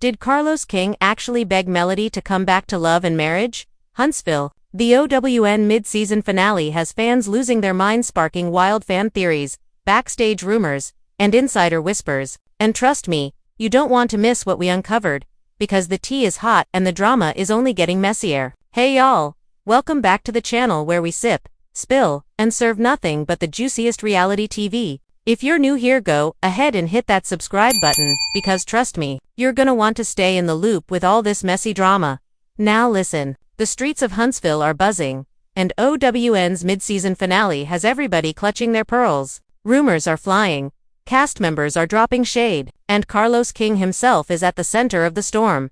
Did Carlos King actually beg Melody to come back to love and marriage? Huntsville. The OWN mid-season finale has fans losing their minds, sparking wild fan theories, backstage rumors, and insider whispers. And trust me, you don't want to miss what we uncovered, because the tea is hot and the drama is only getting messier. Hey y'all, welcome back to the channel where we sip, spill, and serve nothing but the juiciest reality TV. If you're new here, go ahead and hit that subscribe button, because trust me, you're gonna want to stay in the loop with all this messy drama. Now listen, the streets of Huntsville are buzzing, and OWN's mid-season finale has everybody clutching their pearls. Rumors are flying, cast members are dropping shade, and Carlos King himself is at the center of the storm.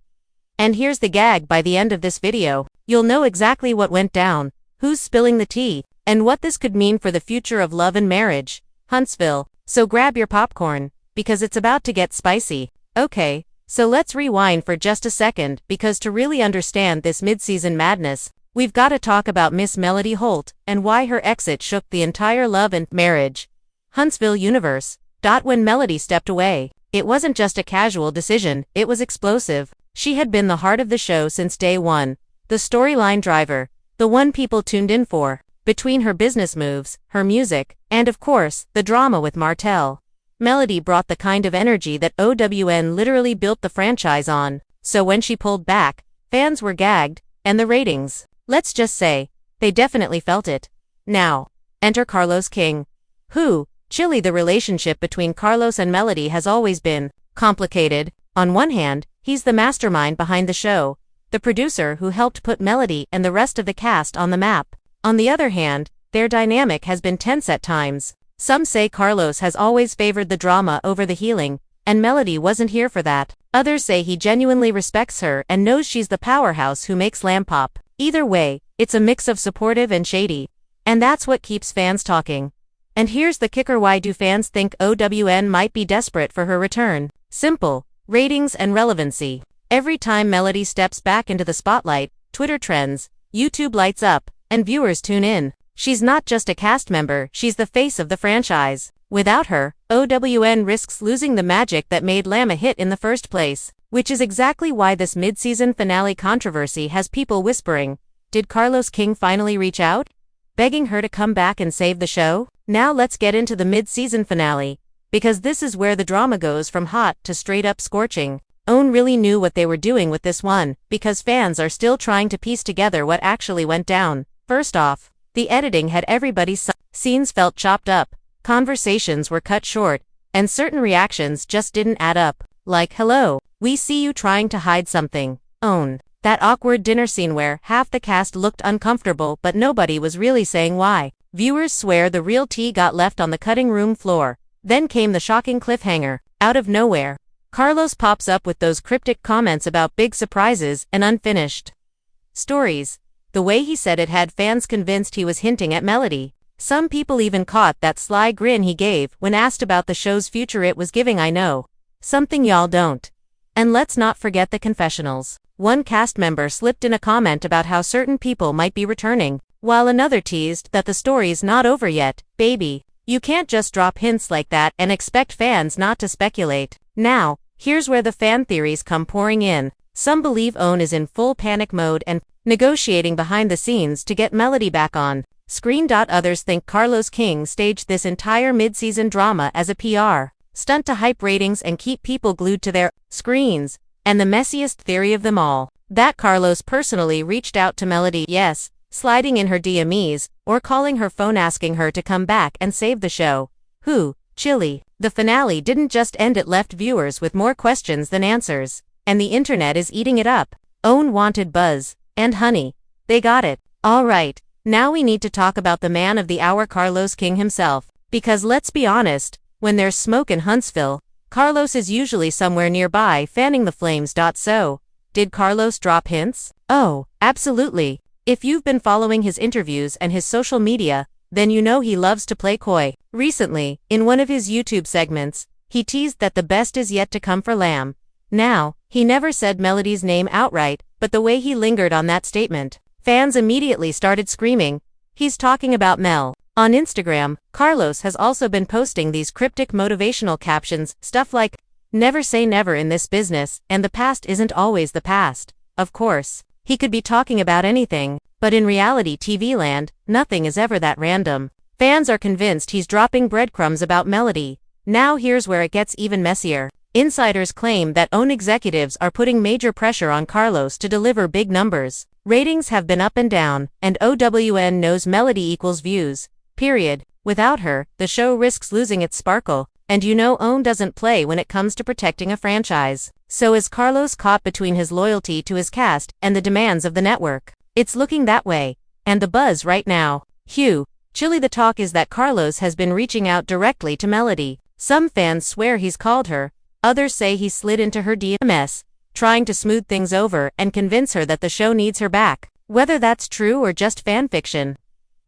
And here's the gag: by the end of this video, you'll know exactly what went down, who's spilling the tea, and what this could mean for the future of love and marriage. Huntsville, so grab your popcorn, because it's about to get spicy. Okay, so let's rewind for just a second, because to really understand this mid-season madness, we've got to talk about Miss Melody Holt, and why her exit shook the entire love and marriage Huntsville universe. When Melody stepped away, it wasn't just a casual decision, it was explosive. She had been the heart of the show since day one, the storyline driver, the one people tuned in for. Between her business moves, her music, and of course, the drama with Martell, Melody brought the kind of energy that OWN literally built the franchise on. So when she pulled back, fans were gagged, and the ratings, let's just say, they definitely felt it. Now, enter Carlos King. Who, chilly. The relationship between Carlos and Melody has always been complicated. On one hand, he's the mastermind behind the show, the producer who helped put Melody and the rest of the cast on the map. On the other hand, their dynamic has been tense at times. Some say Carlos has always favored the drama over the healing, and Melody wasn't here for that. Others say he genuinely respects her and knows she's the powerhouse who makes LAMH pop. Either way, it's a mix of supportive and shady. And that's what keeps fans talking. And here's the kicker: why do fans think OWN might be desperate for her return? Simple: ratings and relevancy. Every time Melody steps back into the spotlight, Twitter trends, YouTube lights up, and viewers tune in. She's not just a cast member, she's the face of the franchise. Without her, OWN risks losing the magic that made LAMH a hit in the first place. Which is exactly why this mid-season finale controversy has people whispering, did Carlos King finally reach out, begging her to come back and save the show? Now let's get into the mid-season finale, because this is where the drama goes from hot to straight-up scorching. OWN really knew what they were doing with this one, because fans are still trying to piece together what actually went down. First off, the editing had everybody's scenes felt chopped up, conversations were cut short, and certain reactions just didn't add up. Like, hello, we see you trying to hide something. OWN. That awkward dinner scene where half the cast looked uncomfortable but nobody was really saying why. Viewers swear the real tea got left on the cutting room floor. Then came the shocking cliffhanger. Out of nowhere, Carlos pops up with those cryptic comments about big surprises and unfinished stories. The way he said it had fans convinced he was hinting at Melody. Some people even caught that sly grin he gave when asked about the show's future. It was giving "I know something y'all don't." And let's not forget the confessionals. One cast member slipped in a comment about how certain people might be returning, while another teased that the story's not over yet. Baby, you can't just drop hints like that and expect fans not to speculate. Now, here's where the fan theories come pouring in. Some believe OWN is in full panic mode and negotiating behind the scenes to get Melody back on screen. Others think Carlos King staged this entire mid-season drama as a PR stunt to hype ratings and keep people glued to their screens. And the messiest theory of them all, that Carlos personally reached out to Melody, yes, sliding in her DMs, or calling her phone asking her to come back and save the show. Who, chilly. The finale didn't just end, it left viewers with more questions than answers. And the internet is eating it up. OWN wanted buzz. And honey, they got it. Alright, now we need to talk about the man of the hour, Carlos King himself. Because let's be honest, when there's smoke in Huntsville, Carlos is usually somewhere nearby fanning the flames. So, did Carlos drop hints? Oh, absolutely. If you've been following his interviews and his social media, then you know he loves to play coy. Recently, in one of his YouTube segments, he teased that the best is yet to come for LAMH. Now, he never said Melody's name outright, but the way he lingered on that statement, fans immediately started screaming, he's talking about Mel. On Instagram, Carlos has also been posting these cryptic motivational captions, stuff like, Never say never in this business, and the past isn't always the past. Of course, he could be talking about anything, but in reality TV land, nothing is ever that random. Fans are convinced he's dropping breadcrumbs about Melody. Now here's where it gets even messier. Insiders claim that OWN executives are putting major pressure on Carlos to deliver big numbers. Ratings have been up and down, and OWN knows Melody equals views. Period. Without her, the show risks losing its sparkle, and you know OWN doesn't play when it comes to protecting a franchise. So is Carlos caught between his loyalty to his cast and the demands of the network? It's looking that way. And the buzz right now. Chilly, the talk is that Carlos has been reaching out directly to Melody. Some fans swear he's called her. Others say he slid into her DMs, trying to smooth things over and convince her that the show needs her back. Whether that's true or just fanfiction,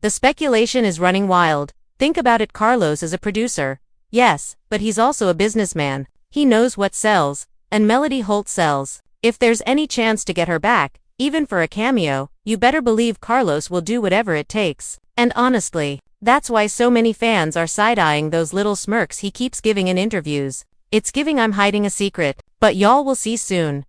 the speculation is running wild. Think about it, Carlos is a producer. Yes, but he's also a businessman. He knows what sells, and Melody Holt sells. If there's any chance to get her back, even for a cameo, you better believe Carlos will do whatever it takes. And honestly, that's why so many fans are side-eyeing those little smirks he keeps giving in interviews. It's giving I'm hiding a secret, but y'all will see soon.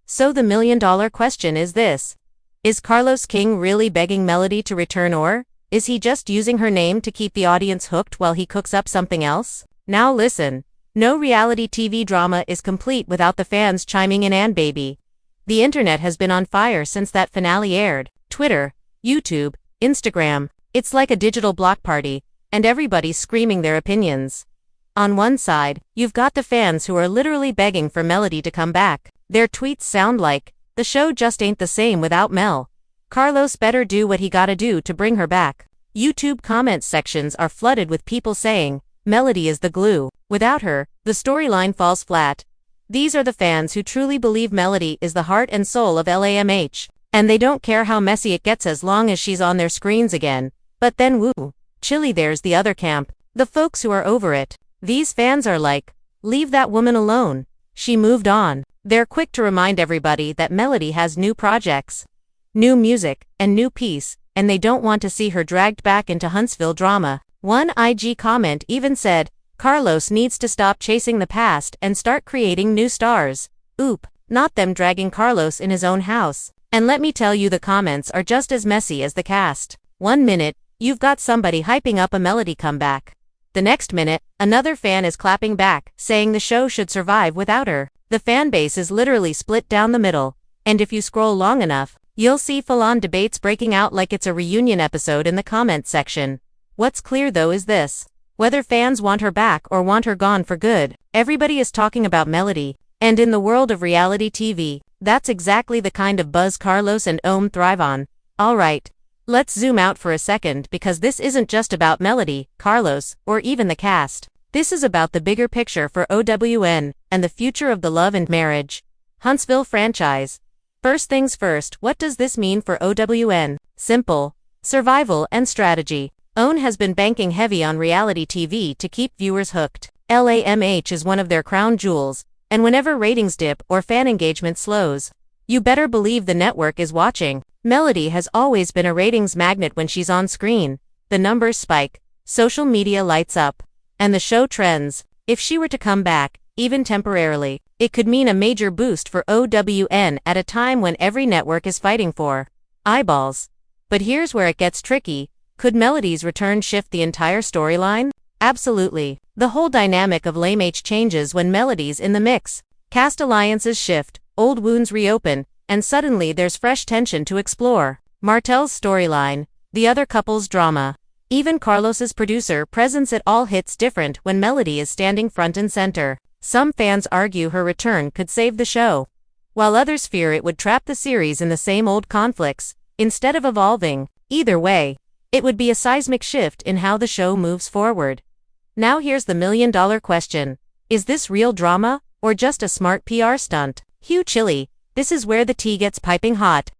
So the million-dollar question is this. Is Carlos King really begging Melody to return, or is he just using her name to keep the audience hooked while he cooks up something else? Now listen. No reality TV drama is complete without the fans chiming in, and baby, the internet has been on fire since that finale aired. Twitter, YouTube, Instagram, it's like a digital block party, and everybody's screaming their opinions. On one side, you've got the fans who are literally begging for Melody to come back. Their tweets sound like, the show just ain't the same without Mel. Carlos better do what he gotta do to bring her back. YouTube comment sections are flooded with people saying, Melody is the glue. Without her, the storyline falls flat. These are the fans who truly believe Melody is the heart and soul of LAMH, and they don't care how messy it gets as long as she's on their screens again. But then woo, chilly, there's the other camp, the folks who are over it. These fans are like, leave that woman alone. She moved on. They're quick to remind everybody that Melody has new projects, new music, and new peace, and they don't want to see her dragged back into Huntsville drama. One IG comment even said, Carlos needs to stop chasing the past and start creating new stars. Oop, not them dragging Carlos in his own house. And let me tell you, the comments are just as messy as the cast. 1 minute, you've got somebody hyping up a Melody comeback. The next minute, another fan is clapping back, saying the show should survive without her. The fan base is literally split down the middle, and if you scroll long enough, you'll see full-on debates breaking out like it's a reunion episode in the comment section. What's clear though is this. Whether fans want her back or want her gone for good, everybody is talking about Melody, and in the world of reality TV, that's exactly the kind of buzz Carlos and OWN thrive on. Alright, let's zoom out for a second, because this isn't just about Melody, Carlos, or even the cast. This is about the bigger picture for OWN, and the future of the Love and Marriage Huntsville franchise. First things first, what does this mean for OWN? Simple. Survival and strategy. OWN has been banking heavy on reality TV to keep viewers hooked. LAMH is one of their crown jewels, and whenever ratings dip or fan engagement slows, you better believe the network is watching. Melody has always been a ratings magnet. When she's on screen, the numbers spike, social media lights up, and the show trends. If she were to come back, even temporarily, it could mean a major boost for OWN at a time when every network is fighting for eyeballs. But here's where it gets tricky. Could Melody's return shift the entire storyline? Absolutely. The whole dynamic of LAMH changes when Melody's in the mix. Cast alliances shift, old wounds reopen, and suddenly there's fresh tension to explore. Martel's storyline, the other couple's drama, even Carlos's producer presence, it all hits different when Melody is standing front and center. Some fans argue her return could save the show, while others fear it would trap the series in the same old conflicts, instead of evolving. Either way, it would be a seismic shift in how the show moves forward. Now here's the million-dollar question. Is this real drama, or just a smart PR stunt? Chilly, this is where the tea gets piping hot.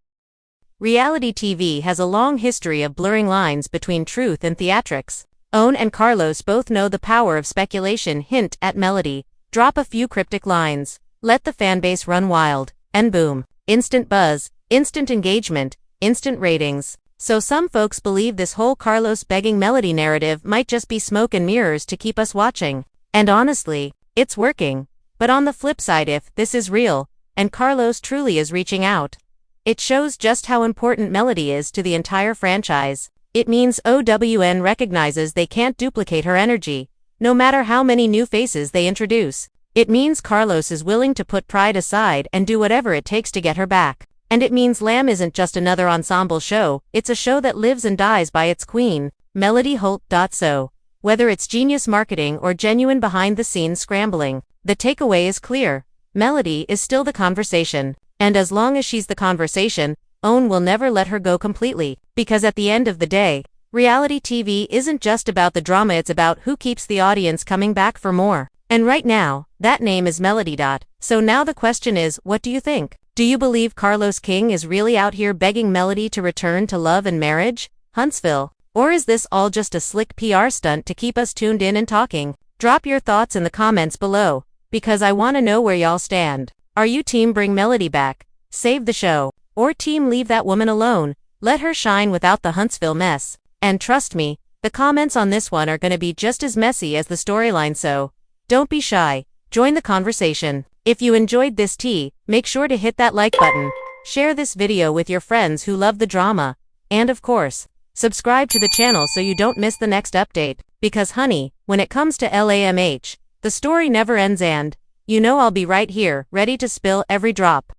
Reality TV has a long history of blurring lines between truth and theatrics. OWN and Carlos both know the power of speculation. Hint at Melody, drop a few cryptic lines, let the fanbase run wild, and boom. Instant buzz, instant engagement, instant ratings. So some folks believe this whole Carlos begging Melody narrative might just be smoke and mirrors to keep us watching. And honestly, it's working. But on the flip side, if this is real, and Carlos truly is reaching out, it shows just how important Melody is to the entire franchise. It means OWN recognizes they can't duplicate her energy, no matter how many new faces they introduce. It means Carlos is willing to put pride aside and do whatever it takes to get her back. And it means LAMH isn't just another ensemble show, it's a show that lives and dies by its queen, Melody Holt. So, whether it's genius marketing or genuine behind-the-scenes scrambling, the takeaway is clear. Melody is still the conversation. And as long as she's the conversation, OWN will never let her go completely. Because at the end of the day, reality TV isn't just about the drama, it's about who keeps the audience coming back for more. And right now, that name is Melody. So now the question is, what do you think? Do you believe Carlos King is really out here begging Melody to return to love and marriage, Huntsville? Or is this all just a slick PR stunt to keep us tuned in and talking? Drop your thoughts in the comments below, because I want to know where y'all stand. Are you team bring Melody back, save the show, or team leave that woman alone, let her shine without the Huntsville mess? And trust me, the comments on this one are gonna be just as messy as the storyline, so don't be shy, join the conversation. If you enjoyed this tea, make sure to hit that like button, share this video with your friends who love the drama, and of course, subscribe to the channel so you don't miss the next update. Because honey, when it comes to LAMH, the story never ends, and you know I'll be right here, ready to spill every drop.